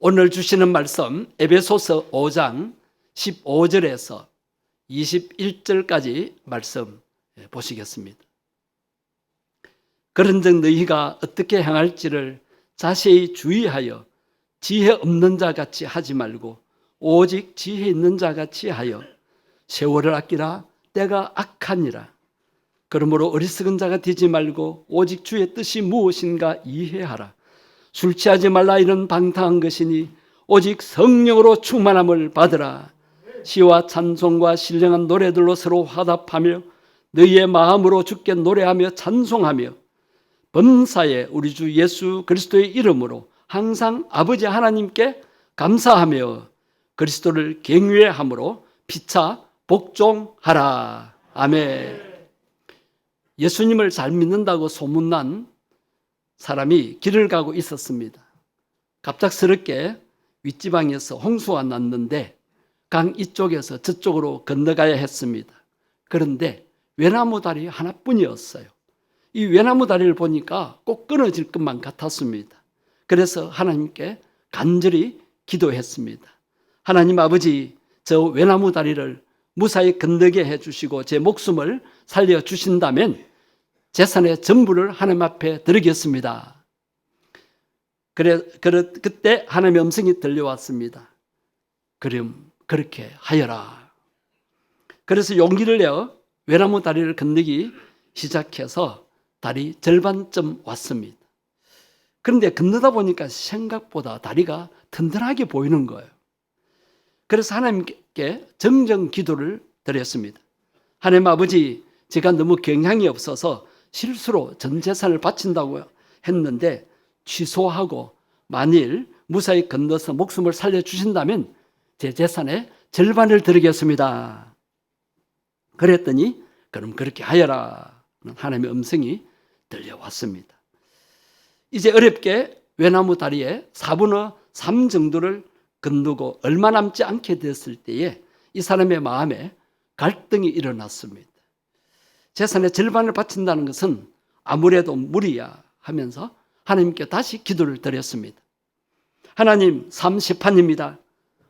오늘 주시는 말씀 에베소서 5장 15절에서 21절까지 말씀 보시겠습니다. 그런즉 너희가 어떻게 행할지를 자세히 주의하여 지혜 없는 자 같이 하지 말고 오직 지혜 있는 자 같이 하여 세월을 아끼라 때가 악하니라. 그러므로 어리석은 자가 되지 말고 오직 주의 뜻이 무엇인가 이해하라. 술 취하지 말라 이런 방탕한 것이니 오직 성령으로 충만함을 받으라. 시와 찬송과 신령한 노래들로 서로 화답하며 너희의 마음으로 주께 노래하며 찬송하며 범사에 우리 주 예수 그리스도의 이름으로 항상 아버지 하나님께 감사하며 그리스도를 경외함으로 피차 복종하라. 아멘. 예수님을 잘 믿는다고 소문난 사람이 길을 가고 있었습니다. 갑작스럽게 윗지방에서 홍수가 났는데 강 이쪽에서 저쪽으로 건너가야 했습니다. 그런데 외나무 다리 하나뿐이었어요. 이 외나무 다리를 보니까 꼭 끊어질 것만 같았습니다. 그래서 하나님께 간절히 기도했습니다. 하나님 아버지, 저 외나무 다리를 무사히 건너게 해주시고 제 목숨을 살려주신다면 재산의 전부를 하나님 앞에 드리겠습니다. 그때 하나님의 음성이 들려왔습니다. 그럼 그렇게 하여라. 그래서 용기를 내어 외나무 다리를 건너기 시작해서 다리 절반쯤 왔습니다. 그런데 건너다 보니까 생각보다 다리가 튼튼하게 보이는 거예요. 그래서 하나님께 정정 기도를 드렸습니다. 하나님 아버지, 제가 너무 경향이 없어서 실수로 전 재산을 바친다고 했는데 취소하고 만일 무사히 건너서 목숨을 살려주신다면 제 재산의 절반을 드리겠습니다. 그랬더니 그럼 그렇게 하여라. 하나님의 음성이 들려왔습니다. 이제 어렵게 외나무 다리에 4분의 3 정도를 건너고 얼마 남지 않게 됐을 때에 이 사람의 마음에 갈등이 일어났습니다. 재산의 절반을 바친다는 것은 아무래도 무리야 하면서 하나님께 다시 기도를 드렸습니다. 하나님, 30판입니다.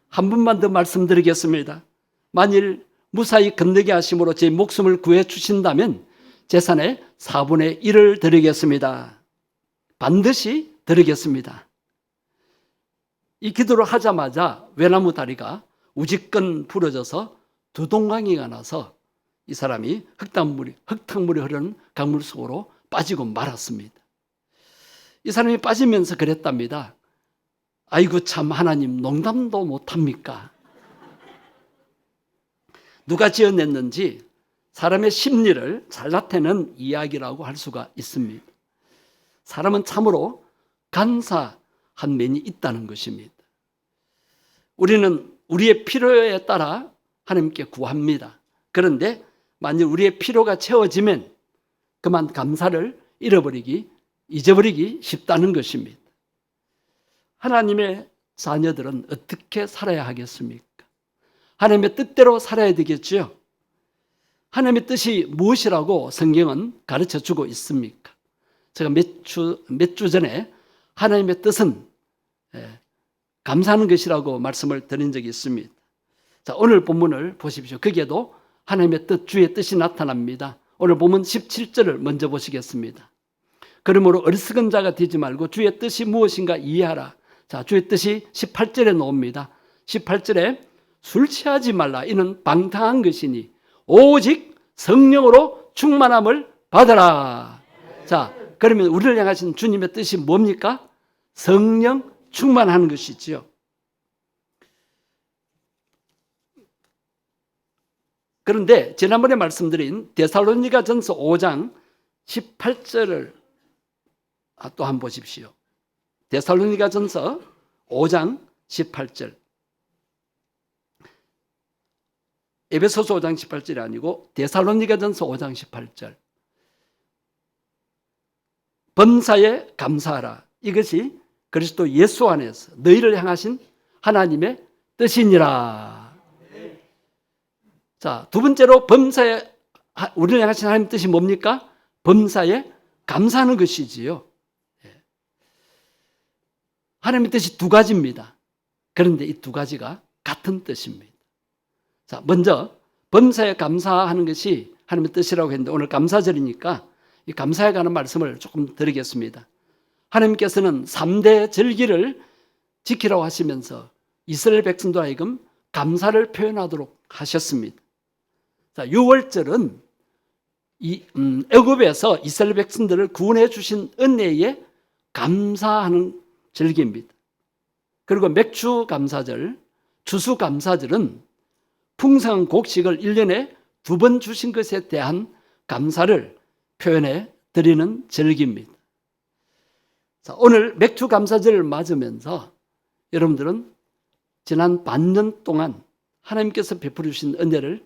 한 번만 더 말씀드리겠습니다. 만일 무사히 건너게 하심으로 제 목숨을 구해 주신다면 재산의 4분의 1을 드리겠습니다. 반드시 드리겠습니다. 이 기도를 하자마자 외나무 다리가 우지끈 부러져서 두 동강이가 나서 이 사람이 흙탕물이 흐르는 강물 속으로 빠지고 말았습니다. 이 사람이 빠지면서 그랬답니다. 아이고 참 하나님 농담도 못합니까? 누가 지어냈는지 사람의 심리를 잘 나타내는 이야기라고 할 수가 있습니다. 사람은 참으로 간사한 면이 있다는 것입니다. 우리는 우리의 필요에 따라 하나님께 구합니다. 그런데 만일 우리의 필요가 채워지면 그만 감사를 잊어버리기 쉽다는 것입니다. 하나님의 자녀들은 어떻게 살아야 하겠습니까? 하나님의 뜻대로 살아야 되겠죠. 하나님의 뜻이 무엇이라고 성경은 가르쳐주고 있습니까? 제가 몇 주 전에 하나님의 뜻은 감사하는 것이라고 말씀을 드린 적이 있습니다. 자, 오늘 본문을 보십시오. 거기에도 하나님의 뜻, 주의 뜻이 나타납니다. 오늘 본문 17절을 먼저 보시겠습니다. 그러므로 어리석은 자가 되지 말고 주의 뜻이 무엇인가 이해하라. 자, 주의 뜻이 18절에 나옵니다. 18절에 술 취하지 말라. 이는 방탕한 것이니 오직 성령으로 충만함을 받아라. 자, 그러면 우리를 향하신 주님의 뜻이 뭡니까? 성령 충만하는 것이지요. 그런데 지난번에 말씀드린 데살로니가전서 5장 18절을 또 한번 보십시오. 데살로니가전서 5장 18절. 에베소서 5장 18절이 아니고 데살로니가전서 5장 18절. 범사에 감사하라. 이것이 그리스도 예수 안에서 너희를 향하신 하나님의 뜻이니라. 자, 두 번째로 범사에 우리를 향하신 하나님의 뜻이 뭡니까? 범사에 감사하는 것이지요. 하나님의 뜻이 두 가지입니다. 그런데 이 두 가지가 같은 뜻입니다. 자, 먼저 범사에 감사하는 것이 하나님의 뜻이라고 했는데 오늘 감사절이니까 이 감사에 관한 말씀을 조금 드리겠습니다. 하나님께서는 3대 절기를 지키라고 하시면서 이스라엘 백성들 하여금 감사를 표현하도록 하셨습니다. 자, 6월절은 애굽에서 이스라엘 백성들을 구원해 주신 은혜에 감사하는 절기입니다. 그리고 맥주 감사절, 추수 감사절은 풍성한 곡식을 1년에 2번 주신 것에 대한 감사를 표현해 드리는 절기입니다. 자, 오늘 맥주 감사절을 맞으면서 여러분들은 지난 반년 동안 하나님께서 베풀어 주신 은혜를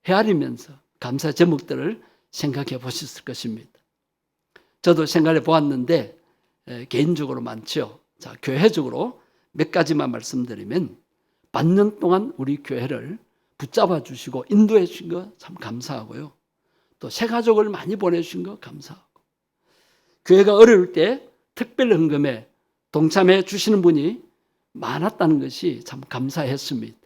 헤아리면서 감사 제목들을 생각해 보셨을 것입니다. 저도 생각해 보았는데 개인적으로 많죠. 자, 교회적으로 몇 가지만 말씀드리면 반년 동안 우리 교회를 붙잡아 주시고 인도해 주신 거 참 감사하고요. 또 새 가족을 많이 보내주신 거 감사하고, 교회가 어려울 때 특별 헌금에 동참해 주시는 분이 많았다는 것이 참 감사했습니다.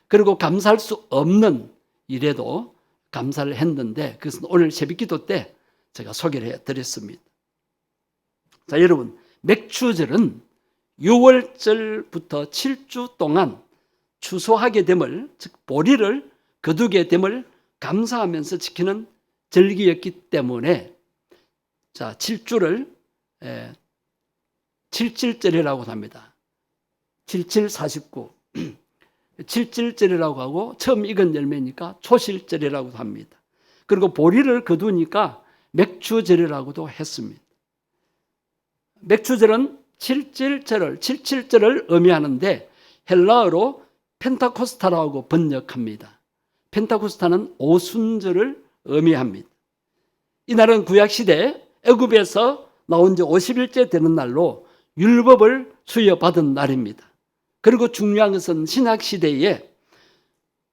그리고 감사할 수 없는 일에도 감사를 했는데 그것은 오늘 새벽기도 때 제가 소개를 해드렸습니다. 자, 여러분, 맥추절은 6월절부터 7주 동안 추수하게 됨을, 즉 보리를 거두게 됨을 감사하면서 지키는 절기였기 때문에 자, 7주를 77절이라고 합니다. 7749 77절이라고 하고 처음 익은 열매니까 초실절이라고 합니다. 그리고 보리를 거두니까 맥추절이라고도 했습니다. 맥추절은 77절을 의미하는데 헬라어로 펜타코스타라고 번역합니다. 펜타코스타는 오순절을 의미합니다. 이날은 구약시대 애굽에서 나온 지 50일째 되는 날로 율법을 수여받은 날입니다. 그리고 중요한 것은 신약시대에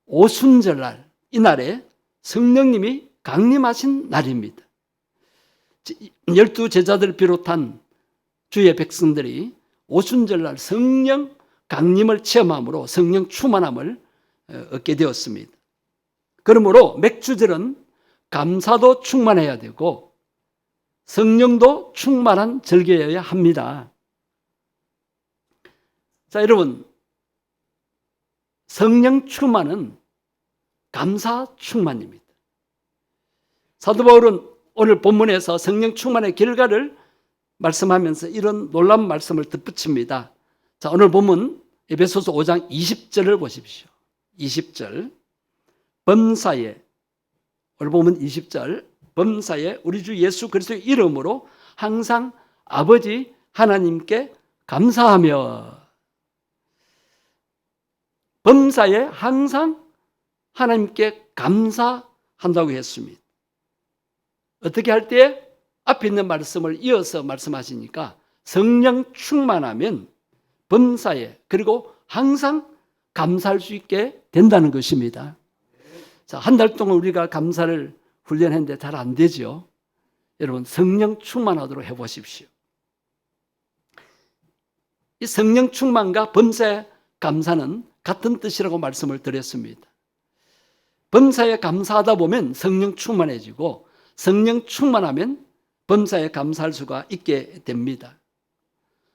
오순절날, 이날에 성령님이 강림하신 날입니다. 12제자들을 비롯한 주의 백성들이 오순절날 성령 강림을 체험함으로 성령 충만함을 얻게 되었습니다. 그러므로 맥주절은 감사도 충만해야 되고 성령도 충만한 절기여야 합니다. 자, 여러분, 성령 충만은 감사 충만입니다. 사도 바울은 오늘 본문에서 성령 충만의 결과를 말씀하면서 이런 놀라운 말씀을 덧붙입니다. 자, 오늘 본문 에베소서 5장 20절을 보십시오. 20절. 범사에, 오늘 본문 20절. 범사에 우리 주 예수 그리스도의 이름으로 항상 아버지 하나님께 감사하며, 범사에 항상 하나님께 감사한다고 했습니다. 어떻게 할 때? 앞에 있는 말씀을 이어서 말씀하시니까 성령 충만하면 범사에, 그리고 항상 감사할 수 있게 된다는 것입니다. 자, 한 달 동안 우리가 감사를 훈련했는데 잘 안 되죠. 여러분, 성령 충만하도록 해보십시오. 이 성령 충만과 범사에 감사는 같은 뜻이라고 말씀을 드렸습니다. 범사에 감사하다 보면 성령 충만해지고 성령 충만하면 범사에 감사할 수가 있게 됩니다.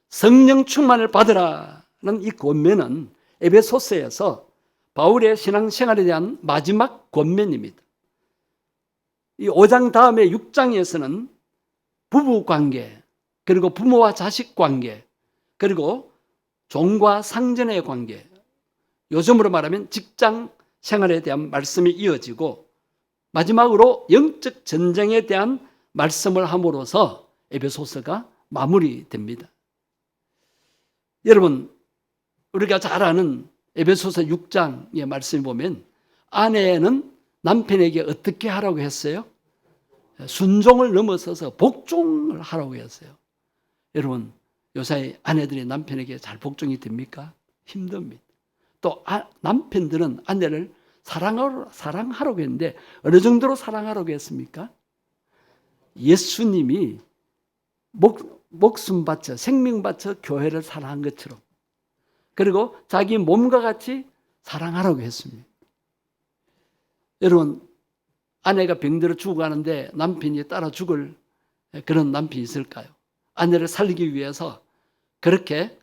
성령 충만을 받으라는 이 권면은 에베소서에서 바울의 신앙생활에 대한 마지막 권면입니다. 이 5장 다음에 6장에서는 부부관계, 그리고 부모와 자식 관계, 그리고 종과 상전의 관계, 요즘으로 말하면 직장 생활에 대한 말씀이 이어지고 마지막으로 영적 전쟁에 대한 말씀을 함으로써 에베소서가 마무리됩니다. 여러분, 우리가 잘 아는 에베소서 6장의 말씀을 보면 아내는 남편에게 어떻게 하라고 했어요? 순종을 넘어서서 복종을 하라고 했어요. 여러분, 요새 아내들이 남편에게 잘 복종이 됩니까? 힘듭니다. 또 남편들은 아내를 사랑하라고 했는데 어느 정도로 사랑하라고 했습니까? 예수님이 목숨 바쳐 생명 바쳐 교회를 사랑한 것처럼 그리고 자기 몸과 같이 사랑하라고 했습니다. 여러분, 아내가 병들어 죽어가는데 남편이 따라 죽을 그런 남편이 있을까요? 아내를 살리기 위해서 그렇게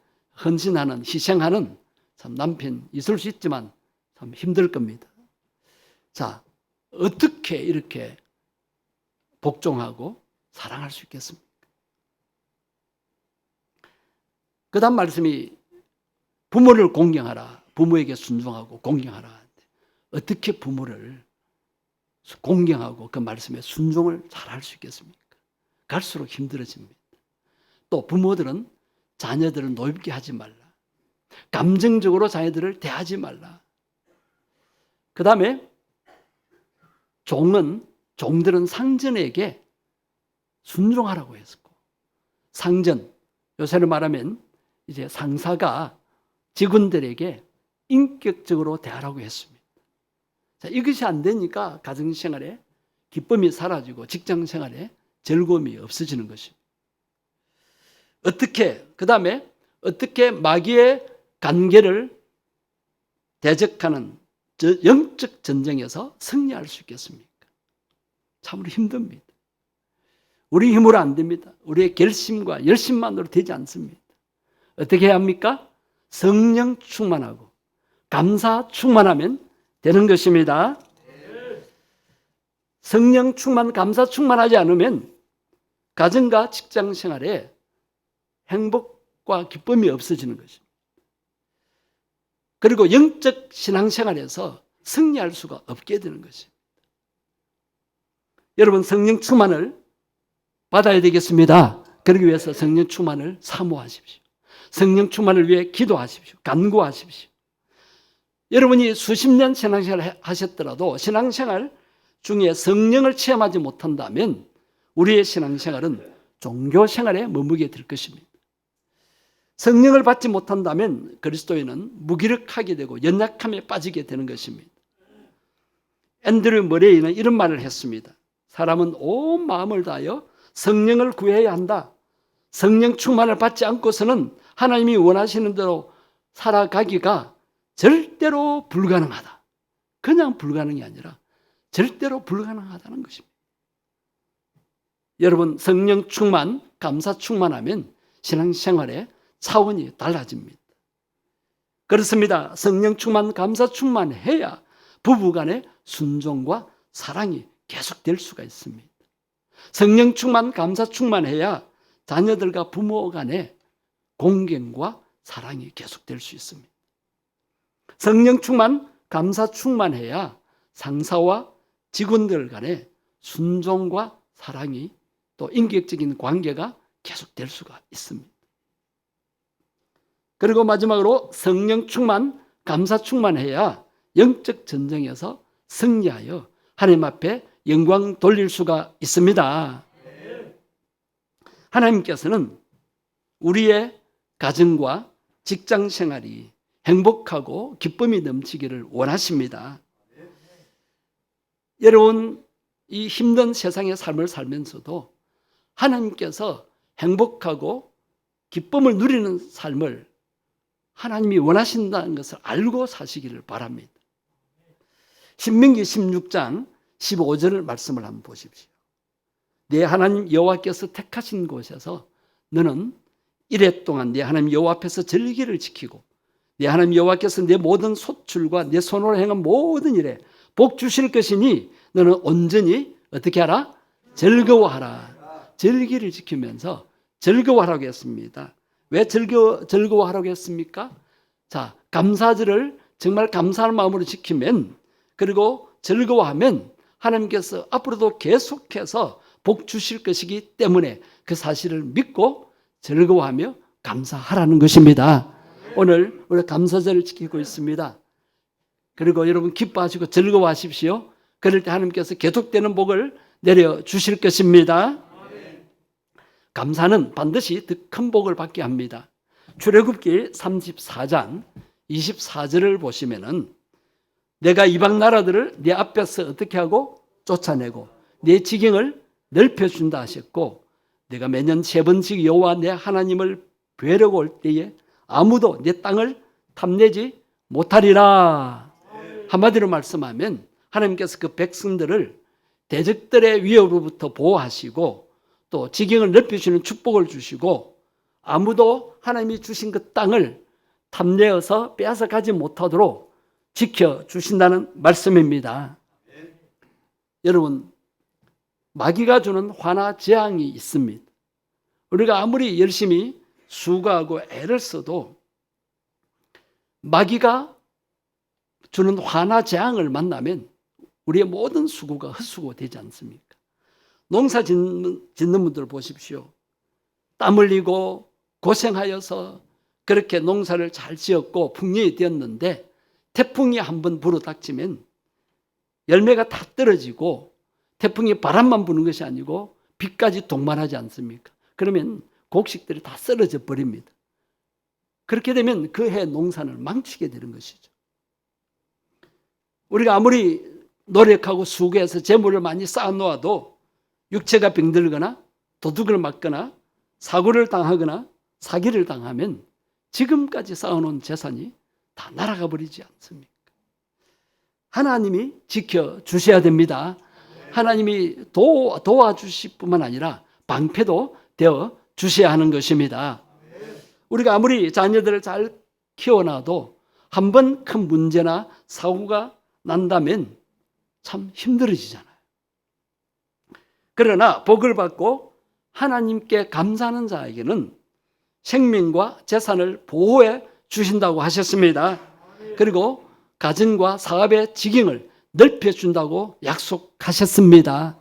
헌신하는, 희생하는 참 남편 있을 수 있지만 참 힘들 겁니다. 자, 어떻게 이렇게 복종하고 사랑할 수 있겠습니까? 그 다음 말씀이 부모를 공경하라. 부모에게 순종하고 공경하라. 어떻게 부모를 공경하고 그 말씀에 순종을 잘할 수 있겠습니까? 갈수록 힘들어집니다. 또 부모들은 자녀들을 노엽게 하지 말라. 감정적으로 자녀들을 대하지 말라. 그 다음에 종들은 상전에게 순종하라고 했었고, 상전, 요새로 말하면 이제 상사가 직원들에게 인격적으로 대하라고 했습니다. 자, 이것이 안 되니까 가정생활에 기쁨이 사라지고 직장생활에 즐거움이 없어지는 것입니다. 그 다음에 어떻게 마귀의 관계를 대적하는 영적 전쟁에서 승리할 수 있겠습니까? 참으로 힘듭니다. 우리 힘으로 안 됩니다. 우리의 결심과 열심만으로 되지 않습니다. 어떻게 해야 합니까? 성령 충만하고 감사 충만하면 되는 것입니다. 성령 충만, 감사 충만하지 않으면 가정과 직장 생활에 행복과 기쁨이 없어지는 것입니다. 그리고 영적 신앙생활에서 승리할 수가 없게 되는 것입니다. 여러분, 성령 충만을 받아야 되겠습니다. 그러기 위해서 성령 충만을 사모하십시오. 성령 충만을 위해 기도하십시오. 간구하십시오. 여러분이 수십 년 신앙생활을 하셨더라도 신앙생활 중에 성령을 체험하지 못한다면 우리의 신앙생활은 종교생활에 머무게 될 것입니다. 성령을 받지 못한다면 그리스도인은 무기력하게 되고 연약함에 빠지게 되는 것입니다. 앤드류 머레이는 이런 말을 했습니다. 사람은 온 마음을 다하여 성령을 구해야 한다. 성령 충만을 받지 않고서는 하나님이 원하시는 대로 살아가기가 절대로 불가능하다. 그냥 불가능이 아니라 절대로 불가능하다는 것입니다. 여러분, 성령 충만, 감사 충만하면 신앙생활의 차원이 달라집니다. 그렇습니다. 성령 충만, 감사 충만해야 부부간의 순종과 사랑이 계속될 수가 있습니다. 성령 충만, 감사 충만해야 자녀들과 부모 간의 공경과 사랑이 계속될 수 있습니다. 성령 충만, 감사 충만해야 상사와 직원들 간의 순종과 사랑이 또 인격적인 관계가 계속될 수가 있습니다. 그리고 마지막으로 성령 충만, 감사 충만해야 영적 전쟁에서 승리하여 하나님 앞에 영광 돌릴 수가 있습니다. 하나님께서는 우리의 가정과 직장 생활이 행복하고 기쁨이 넘치기를 원하십니다. 여러분, 이 힘든 세상의 삶을 살면서도 하나님께서 행복하고 기쁨을 누리는 삶을 하나님이 원하신다는 것을 알고 사시기를 바랍니다. 신명기 16장 15절 말씀을 한번 보십시오. 내 하나님 여호와께서 택하신 곳에서 너는 이레 동안 내 하나님 여호와 앞에서 절기를 지키고 내 하나님 여호와께서 내 모든 소출과 내 손으로 행한 모든 일에 복 주실 것이니 너는 온전히 어떻게 하라? 즐거워하라. 절기를 지키면서 즐거워하라고 했습니다. 왜 즐거워하라고 했습니까? 자, 감사절을 정말 감사하는 마음으로 지키면, 그리고 즐거워하면 하나님께서 앞으로도 계속해서 복 주실 것이기 때문에 그 사실을 믿고 즐거워하며 감사하라는 것입니다. 오늘 우리 감사절을 지키고 있습니다. 그리고 여러분 기뻐하시고 즐거워하십시오. 그럴 때 하나님께서 계속되는 복을 내려주실 것입니다. 감사는 반드시 더 큰 복을 받게 합니다. 출애굽기 34장 24절을 보시면은 내가 이방 나라들을 네 앞에서 어떻게 하고 쫓아내고 네 지경을 넓혀준다 하셨고 내가 매년 세 번씩 여호와 내 하나님을 뵈려고 올 때에 아무도 내 땅을 탐내지 못하리라. 한마디로 말씀하면 하나님께서 그 백성들을 대적들의 위협으로부터 보호하시고 또 지경을 넓혀주시는 축복을 주시고 아무도 하나님이 주신 그 땅을 탐내어서 빼앗아 가지 못하도록 지켜주신다는 말씀입니다. 여러분, 마귀가 주는 화나 재앙이 있습니다. 우리가 아무리 열심히 수고하고 애를 써도 마귀가 주는 화나 재앙을 만나면 우리의 모든 수고가 헛수고 되지 않습니까? 농사 짓는 분들 보십시오. 땀 흘리고 고생하여서 그렇게 농사를 잘 지었고 풍년이 되었는데 태풍이 한번 불어닥치면 열매가 다 떨어지고 태풍이 바람만 부는 것이 아니고 비까지 동반하지 않습니까? 그러면 곡식들이 다 썰어져 버립니다. 그렇게 되면 그 해 농산을 망치게 되는 것이죠. 우리가 아무리 노력하고 수고해서 재물을 많이 쌓아놓아도 육체가 병들거나 도둑을 맞거나 사고를 당하거나 사기를 당하면 지금까지 쌓아놓은 재산이 다 날아가 버리지 않습니까? 하나님이 지켜주셔야 됩니다. 하나님이 도와주실 뿐만 아니라 방패도 되어 주셔야 하는 것입니다. 우리가 아무리 자녀들을 잘 키워놔도 한번 큰 문제나 사고가 난다면 참 힘들어지잖아요. 그러나 복을 받고 하나님께 감사하는 자에게는 생명과 재산을 보호해 주신다고 하셨습니다. 그리고 가정과 사업의 지경을 넓혀준다고 약속하셨습니다.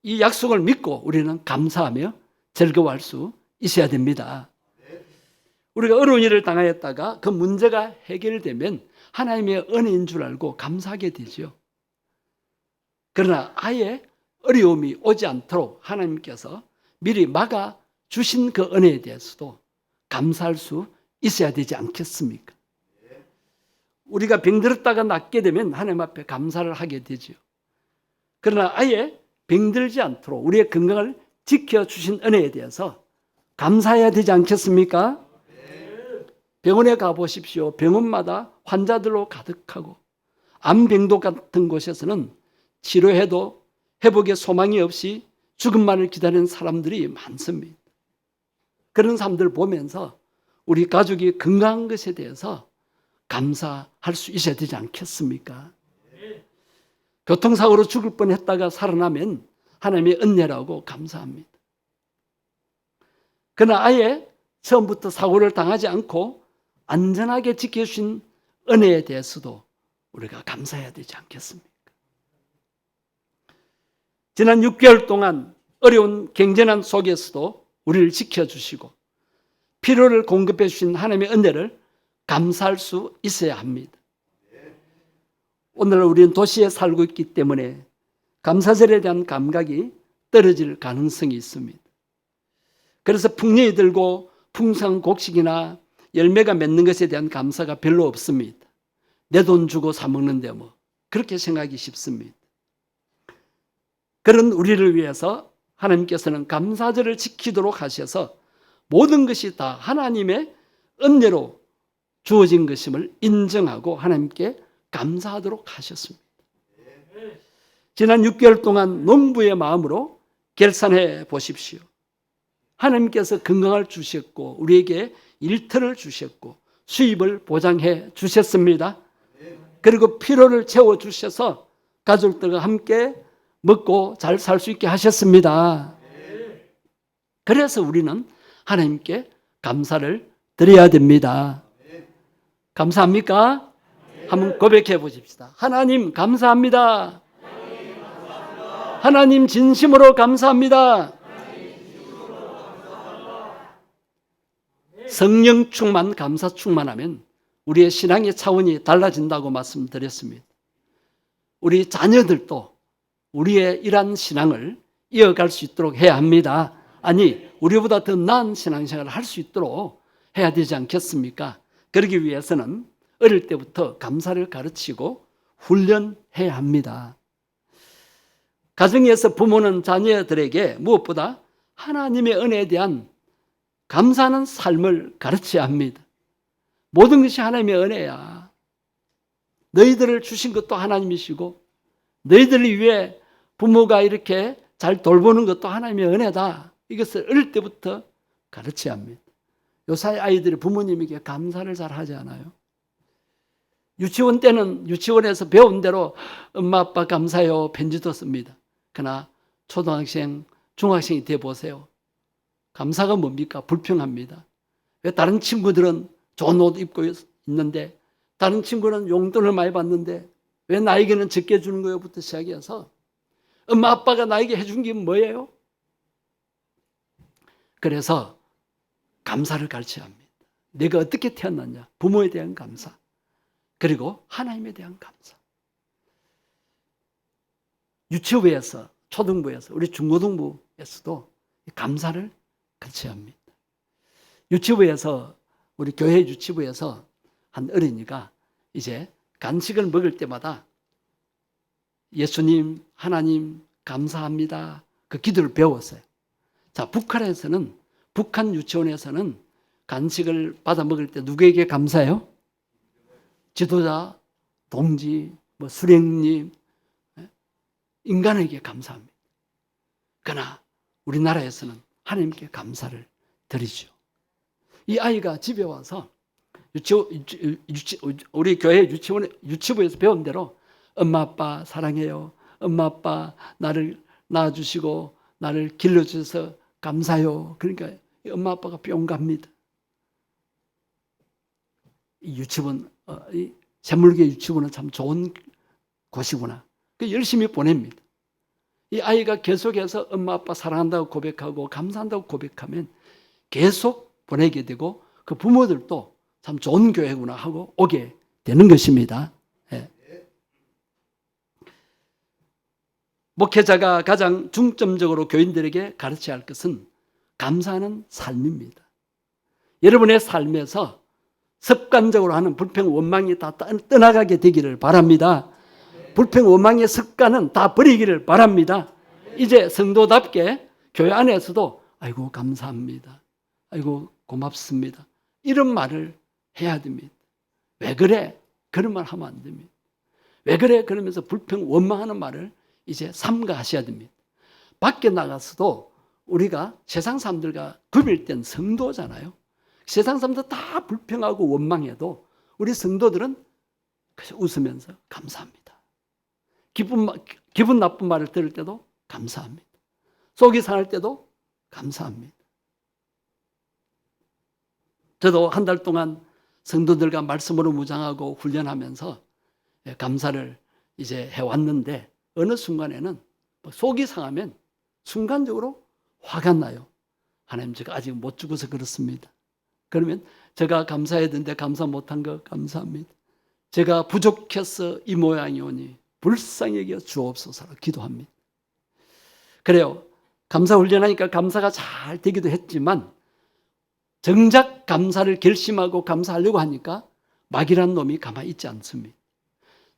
이 약속을 믿고 우리는 감사하며 즐거워할 수 있어야 됩니다. 우리가 어려운 일을 당하였다가 그 문제가 해결되면 하나님의 은혜인 줄 알고 감사하게 되죠. 그러나 아예 어려움이 오지 않도록 하나님께서 미리 막아 주신 그 은혜에 대해서도 감사할 수 있어야 되지 않겠습니까? 우리가 병들었다가 낫게 되면 하나님 앞에 감사를 하게 되죠. 그러나 아예 병들지 않도록 우리의 건강을 지켜주신 은혜에 대해서 감사해야 되지 않겠습니까? 병원에 가보십시오. 병원마다 환자들로 가득하고 암병도 같은 곳에서는 치료해도 회복의 소망이 없이 죽음만을 기다리는 사람들이 많습니다. 그런 사람들을 보면서 우리 가족이 건강한 것에 대해서 감사할 수 있어야 되지 않겠습니까? 교통사고로 죽을 뻔했다가 살아나면 하나님의 은혜라고 감사합니다. 그러나 아예 처음부터 사고를 당하지 않고 안전하게 지켜주신 은혜에 대해서도 우리가 감사해야 되지 않겠습니까? 지난 6개월 동안 어려운 경제난 속에서도 우리를 지켜주시고 필요를 공급해 주신 하나님의 은혜를 감사할 수 있어야 합니다. 오늘 우리는 도시에 살고 있기 때문에 감사절에 대한 감각이 떨어질 가능성이 있습니다. 그래서 풍년이 들고 풍성한 곡식이나 열매가 맺는 것에 대한 감사가 별로 없습니다. 내 돈 주고 사 먹는데 뭐 그렇게 생각이 쉽습니다. 그런 우리를 위해서 하나님께서는 감사절을 지키도록 하셔서 모든 것이 다 하나님의 은혜로 주어진 것임을 인정하고 하나님께 감사하도록 하셨습니다. 지난 6개월 동안 농부의 마음으로 결산해 보십시오. 하나님께서 건강을 주셨고 우리에게 일터를 주셨고 수입을 보장해 주셨습니다. 그리고 필요를 채워주셔서 가족들과 함께 먹고 잘 살 수 있게 하셨습니다. 그래서 우리는 하나님께 감사를 드려야 됩니다. 감사합니까? 한번 고백해 보십시다. 하나님 감사합니다. 하나님 진심으로 감사합니다. 성령 충만, 감사 충만하면 우리의 신앙의 차원이 달라진다고 말씀드렸습니다. 우리 자녀들도 우리의 이러한 신앙을 이어갈 수 있도록 해야 합니다. 아니, 우리보다 더 나은 신앙생활을 할 수 있도록 해야 되지 않겠습니까? 그러기 위해서는 어릴 때부터 감사를 가르치고 훈련해야 합니다. 가정에서 부모는 자녀들에게 무엇보다 하나님의 은혜에 대한 감사하는 삶을 가르쳐야 합니다. 모든 것이 하나님의 은혜야. 너희들을 주신 것도 하나님이시고 너희들을 위해 부모가 이렇게 잘 돌보는 것도 하나님의 은혜다. 이것을 어릴 때부터 가르쳐야 합니다. 요사이 아이들이 부모님에게 감사를 잘 하지 않아요. 유치원 때는 유치원에서 배운 대로 엄마 아빠 감사해요 편지도 씁니다. 그러나 초등학생, 중학생이 돼 보세요. 감사가 뭡니까? 불평합니다. 왜 다른 친구들은 좋은 옷 입고 있는데 다른 친구는 용돈을 많이 받는데 왜 나에게는 적게 주는 거요부터 시작해서 엄마 아빠가 나에게 해준 게 뭐예요? 그래서 감사를 가르쳐야 합니다. 내가 어떻게 태어났냐? 부모에 대한 감사. 그리고 하나님에 대한 감사. 유치부에서, 초등부에서, 우리 중고등부에서도 감사를 가르쳐야 합니다. 유치부에서, 우리 교회 유치부에서 한 어린이가 이제 간식을 먹을 때마다 예수님, 하나님, 감사합니다. 그 기도를 배웠어요. 자, 북한 유치원에서는 간식을 받아 먹을 때 누구에게 감사해요? 지도자, 동지, 수령님, 인간에게 감사합니다. 그러나 우리나라에서는 하나님께 감사를 드리죠. 이 아이가 집에 와서 우리 교회 유치부에서 배운 대로 엄마 아빠 사랑해요. 엄마 아빠 나를 낳아주시고 나를 길러주셔서 감사해요. 그러니까 엄마 아빠가 뿅 갑니다. 이 유치원, 이 샘물교회 유치원은 참 좋은 곳이구나. 열심히 보냅니다. 이 아이가 계속해서 엄마 아빠 사랑한다고 고백하고 감사한다고 고백하면 계속 보내게 되고 그 부모들도 참 좋은 교회구나 하고 오게 되는 것입니다. 예. 목회자가 가장 중점적으로 교인들에게 가르쳐야 할 것은 감사하는 삶입니다. 여러분의 삶에서 습관적으로 하는 불평, 원망이 다 떠나가게 되기를 바랍니다. 불평, 원망의 습관은 다 버리기를 바랍니다. 이제 성도답게 교회 안에서도 아이고 감사합니다. 아이고 고맙습니다. 이런 말을 해야 됩니다. 왜 그래? 그런 말 하면 안 됩니다. 왜 그래? 그러면서 불평, 원망하는 말을 이제 삼가하셔야 됩니다. 밖에 나가서도 우리가 세상 사람들과 구별된 성도잖아요. 세상 사람들 다 불평하고 원망해도 우리 성도들은 웃으면서 감사합니다. 기분 나쁜 말을 들을 때도 감사합니다. 속이 상할 때도 감사합니다. 저도 한 달 동안 성도들과 말씀으로 무장하고 훈련하면서 감사를 이제 해왔는데 어느 순간에는 속이 상하면 순간적으로 화가 나요. 하나님 제가 아직 못 죽어서 그렇습니다. 그러면 제가 감사해야 되는데 감사 못한 거 감사합니다. 제가 부족해서 이 모양이 오니 불쌍히 여겨 주옵소서로 기도합니다. 그래요. 감사 훈련하니까 감사가 잘 되기도 했지만 정작 감사를 결심하고 감사하려고 하니까 마귀란 놈이 가만히 있지 않습니다.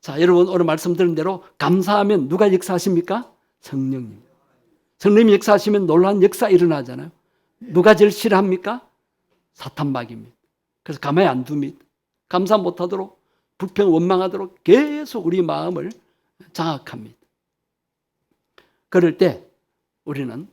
자, 여러분 오늘 말씀드린 대로 감사하면 누가 역사하십니까? 성령님. 성령님이 역사하시면 놀라운 역사 일어나잖아요. 누가 제일 싫어합니까? 사탄 마귀입니다. 그래서 가만히 안 둡니다. 감사 못하도록 불평 원망하도록 계속 우리 마음을 장악합니다. 그럴 때 우리는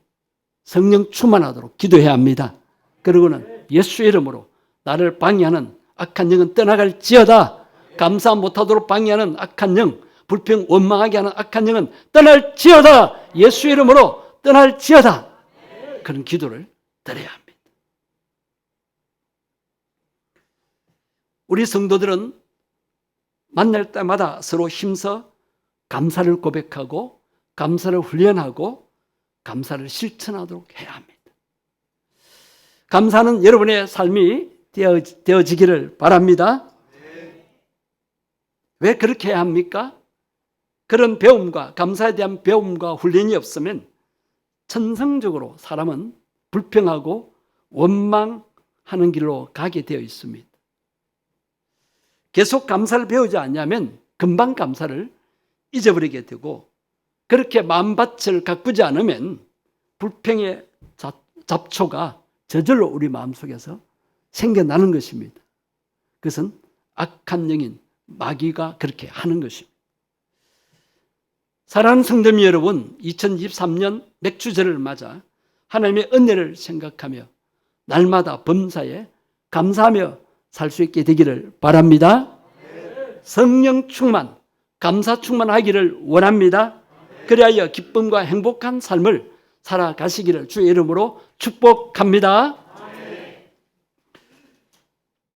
성령 충만하도록 기도해야 합니다. 그리고는 예수 이름으로 나를 방해하는 악한 영은 떠나갈지어다. 감사 못하도록 방해하는 악한 영, 불평 원망하게 하는 악한 영은 떠날지어다. 예수 이름으로 떠날지어다. 그런 기도를 드려야 합니다. 우리 성도들은 만날 때마다 서로 힘써 감사를 고백하고 감사를 훈련하고 감사를 실천하도록 해야 합니다. 감사는 여러분의 삶이 되어지기를 바랍니다. 왜 그렇게 해야 합니까? 그런 배움과 감사에 대한 배움과 훈련이 없으면 천성적으로 사람은 불평하고 원망하는 길로 가게 되어 있습니다. 계속 감사를 배우지 않냐면 금방 감사를 잊어버리게 되고 그렇게 마음밭을 가꾸지 않으면 불평의 잡초가 저절로 우리 마음속에서 생겨나는 것입니다. 그것은 악한 영인 마귀가 그렇게 하는 것입니다. 사랑하는 성도님 여러분, 2023년 맥주절을 맞아 하나님의 은혜를 생각하며 날마다 범사에 감사하며 살 수 있게 되기를 바랍니다. 성령 충만, 감사 충만하기를 원합니다. 그리하여 기쁨과 행복한 삶을 살아가시기를 주의 이름으로 축복합니다.